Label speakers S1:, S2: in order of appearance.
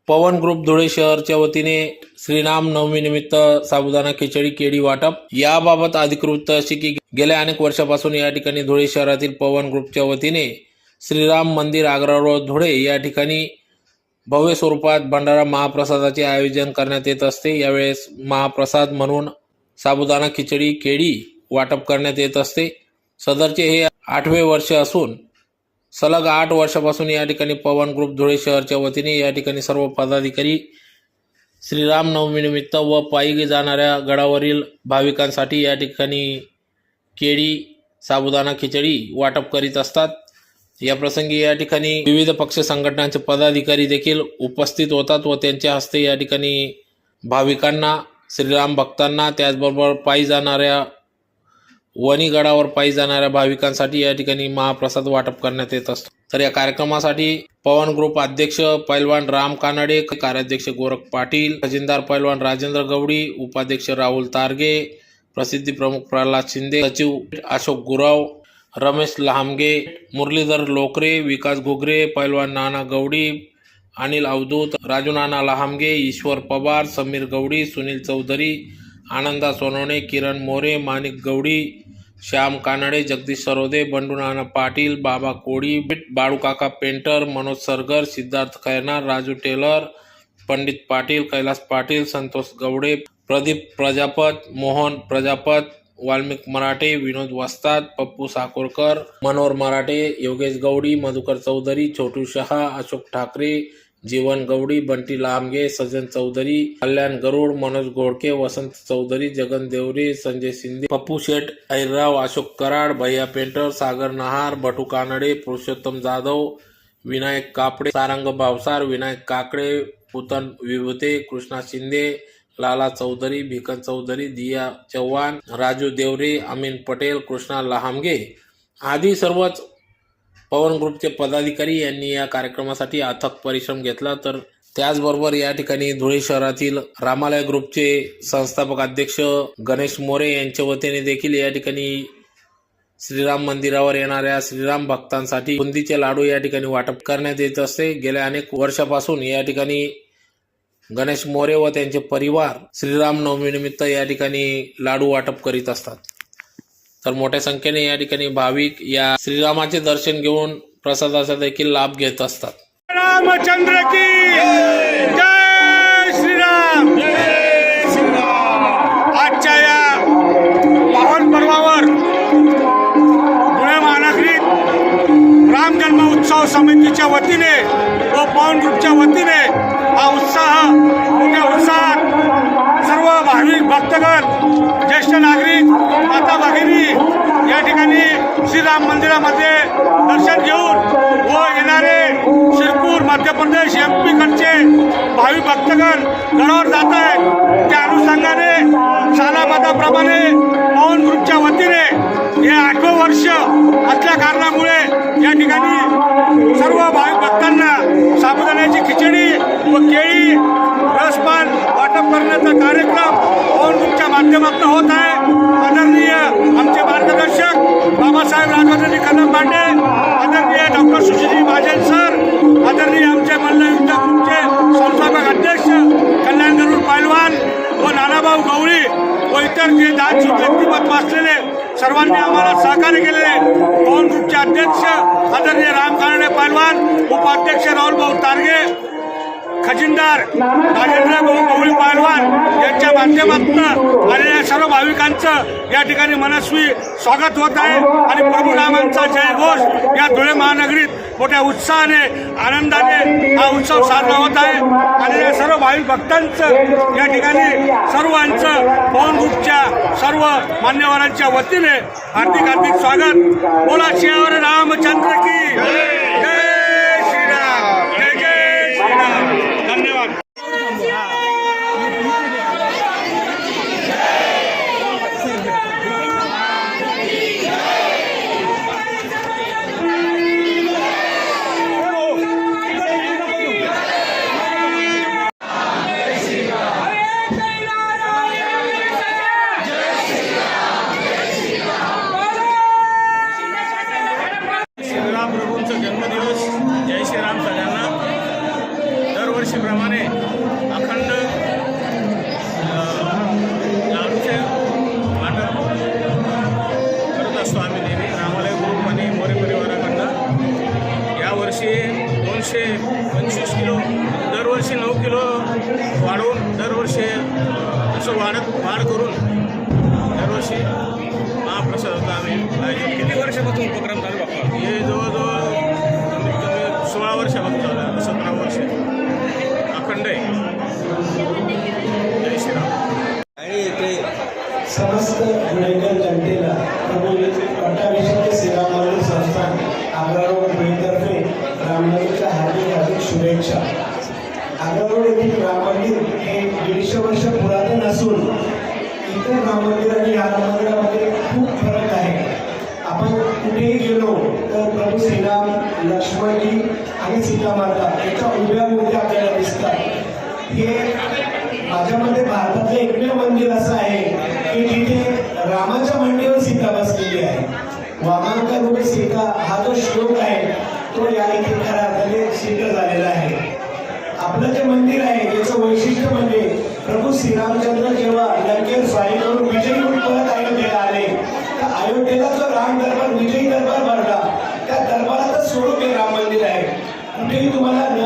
S1: पवन group Dhule शहरच्या वतीने श्रीराम नवमी निमित्त साबुदाणा खिचडी केळी वाटप याबाबत अधिकृत अशी की गेल्या अनेक वर्षापासून या ठिकाणी धुळे शहरातील पवन ग्रुपच्या वतीने श्रीराम मंदिर आग्रा रोड धुळे या ठिकाणी भव्य स्वरूपात भंडारा महाप्रसादाचे आयोजन करण्यात येत असते। यावेळेस महाप्रसाद म्हणून साबुदाणा खिचडी केळी वाटप करण्यात येत असते। सदरचे हे 8वे वर्ष असून सलग 8 वर्षापासून या ठिकाणी पवन ग्रुप धुळे शहरच्या वतीने या ठिकाणी सर्व पदाधिकारी श्रीराम नवमी निमित्त व पायी जाणाऱ्या गडावरील भाविकांसाठी या ठिकाणी केळी साबुदाणा खिचडी वाटप करीत असतात। या प्रसंगी या ठिकाणी विविध पक्ष संघटनांचे पदाधिकारी देखील उपस्थित होतात व त्यांच्या हस्ते या ठिकाणी भाविकांना श्रीराम भक्तांना त्याचबरोबर पायी जाणाऱ्या वणी गडावर पायी जाणाऱ्या भाविकांसाठी या ठिकाणी महाप्रसाद वाटप करण्यात येत असतो। तर या कार्यक्रमासाठी पवन ग्रुप अध्यक्ष पैलवान राम कानडे, कार्याध्यक्ष गोरख पाटील, खजिनदार पैलवान राजेंद्र गवडी, उपाध्यक्ष राहुल तारगे, प्रसिद्धी प्रमुख प्रल्हाद शिंदे, सचिव अशोक गुरव, रमेश लहामगे, मुरलीधर लोकरे, विकास घुगरे, पैलवान नाना गवडी, अनिल अवधूत, राजू नाना लहामगे, ईश्वर पवार, समीर गवडी, सुनील चौधरी, आनंदा सोनवणे, किरण मोरे, माणिक गवडी, श्याम कानडे, जगदीश सरोदे, बंडू नाना पाटील, बाबा कोडी, बाळू काका पेंटर, मनोज सरगर, सिद्धार्थ खैरनार, राजू टेलर, पंडित पाटील, कैलास पाटील, संतोष गवडे, प्रदीप प्रजापत, मोहन प्रजापत, वाल्मिक मराठे, विनोद वस्ताद, पप्पू साकोरकर, मनोहर मराठे, योगेश गवडी, मधुकर चौधरी, छोटू शहा, अशोक ठाकरे, जीवन गवडी, बंटी लामगे, सजन चौधरी, कल्याण गरुड, मनोज घोडके, वसंत चौधरी, जगन देवरे, संजय शिंदे, पप्पू शेठ, ऐरराव, अशोक कराड, भैया पेंटर, सागर नहार, बटू कानडे, पुरुषोत्तम जाधव, विनायक कापडे, सारंग भावसार, विनायक काकडे, पुतन विभूते, कृष्णा शिंदे, लाला चौधरी, भिकन चौधरी, दिया चव्हाण, राजू देवरे, अमीन पटेल, कृष्णा लहामगे आदी सर्वच पवन ग्रुपचे पदाधिकारी यांनी या कार्यक्रमासाठी अथक परिश्रम घेतला। तर त्याचबरोबर या ठिकाणी धुळे शहरातील रामालय ग्रुपचे संस्थापक अध्यक्ष गणेश मोरे यांच्या वतीने देखील या ठिकाणी श्रीराम मंदिरावर येणाऱ्या श्रीराम भक्तांसाठी बुंदीचे लाडू या ठिकाणी वाटप करण्यात येत असते। गेल्या अनेक वर्षापासून या ठिकाणी गणेश मोरे व त्यांचे परिवार श्रीराम नवमी निमित्त या ठिकाणी लाडू वाटप करीत असतात। तर मोठ्या संख्येने या ठिकाणी भाविक या श्रीरामाचे दर्शन घेऊन प्रसादाचा देखील लाभ घेत असतात।
S2: रामचंद्र की जय श्रीराम, जय श्रीराम। आजच्या या पावन पर्वावर धुळे महानगरीत राम जन्म उत्सव समितीच्या वतीने व पवन ग्रुपच्या वतीने हा उत्साह मोठ्या उत्साहात सर्व भाविक भक्तगण, ज्येष्ठ नागरिक, माता भगिनी या ठिकाणी श्रीराम मंदिरामध्ये दर्शन घेऊन व येणारे शिरपूर मध्य प्रदेश MP कडचे भाविक भक्तगण गडावर जात आहेत। त्या अनुषंगाने सालाबादाप्रमाणे पवन ग्रुपच्या वतीने हे 8वं वर्ष असल्या कारणामुळे या ठिकाणी सर्व भाविक भक्तांना साबुदाण्याची खिचडी व केळी रसपान वाटप करण्याचा कार्यक्रम पवन ग्रुपच्या माध्यमातून होत आहे। आदरणीय आमचे मार्गदर्शक बाबासाहेब राजवर्धनजी कदम पांडे, आदरणीय डॉक्टर सुशीलजी महाजन सर, आदरणीय आमचे मल्लयुद्ध ग्रुपचे संस्थापक अध्यक्ष कल्याण गरुड पैलवान व नानाभाऊ गवळी व इतर जे दानशूर व्यक्तिमत्व असलेले सर्वांनी आम्हाला सहकार्य केलेले पवन ग्रुपचे अध्यक्ष आदरणीय राम कानडे पैलवान, उपाध्यक्ष राहुल भाऊ तारगे, खजिनदार राजेंद्र गवळी पैलवान यांच्या माध्यमातून आलेल्या सर्व भाविकांचं या ठिकाणी मनस्वी स्वागत होत आहे आणि प्रभू रामांचा जयघोष या धुळे महानगरीत मोठ्या उत्साहाने आनंदाने हा उत्सव साजरा होत आहे। आलेल्या सर्व भाविक भक्तांचं या ठिकाणी सर्वांचं पवन ग्रुपच्या सर्व मान्यवरांच्या वतीने हार्दिक हार्दिक स्वागत। बोला श्रीराम रामचंद्र की जय श्रीराम, जय जय श्रीराम। धन्यवाद। श्रीराम प्रभूंचा जन्म
S3: 925 किलो, दरवर्षी 9 किलो वाढवून दरवर्षी असं वाढ करून दरवर्षी महाप्रसादाचा आम्ही आयोजन
S2: किती वर्षापासून उपक्रम चालू बाप्पा?
S3: हे जवळजवळ कमीत कमी 16 वर्षापासून झालं आहे, 17 वर्ष अखंड आहे. जय श्रीराम.
S4: समस्त गुणेकर जनतेला प्रभू पट्टाभिषेक सेवा मंडळ संस्थान आग्रा रोड पुणेतर्फे रामनवमीच्या हार्दिक शुभेच्छा. आग्रा रोड येथील राम मंदिर हे 150 वर्ष पुरातन असून इतर राम मंदिर आणि या राम मंदिरामध्ये खूप फरक आहे. आपण कुठेही गेलो तर प्रभू श्रीराम, लक्ष्मणजी आणि सीतामाता याच्या उभ्या मूर्ती आपल्याला दिसतात. हे माझ्यामध्ये भारतातलं एकमेव मंदिर असं आहे की जिथे रामाच्या मांडीवर सीता बसलेली आहे. वामांका रूपे सीता हा जो श्लोक आहे तो या इथे खऱ्या अर्थाने सिद्ध झालेला आहे. आपलं जे मंदिर आहे याचं वैशिष्ट्य म्हणजे प्रभू श्रीरामचंद्र जेव्हा लंकेवर स्वारी करून विजयी होऊन परत अयोध्येला आले तर अयोध्येला जो राम दरबार विजयी दरबार भरला त्या दरबाराचं स्वरूप हे राम मंदिर आहे. कुठेही तुम्हाला न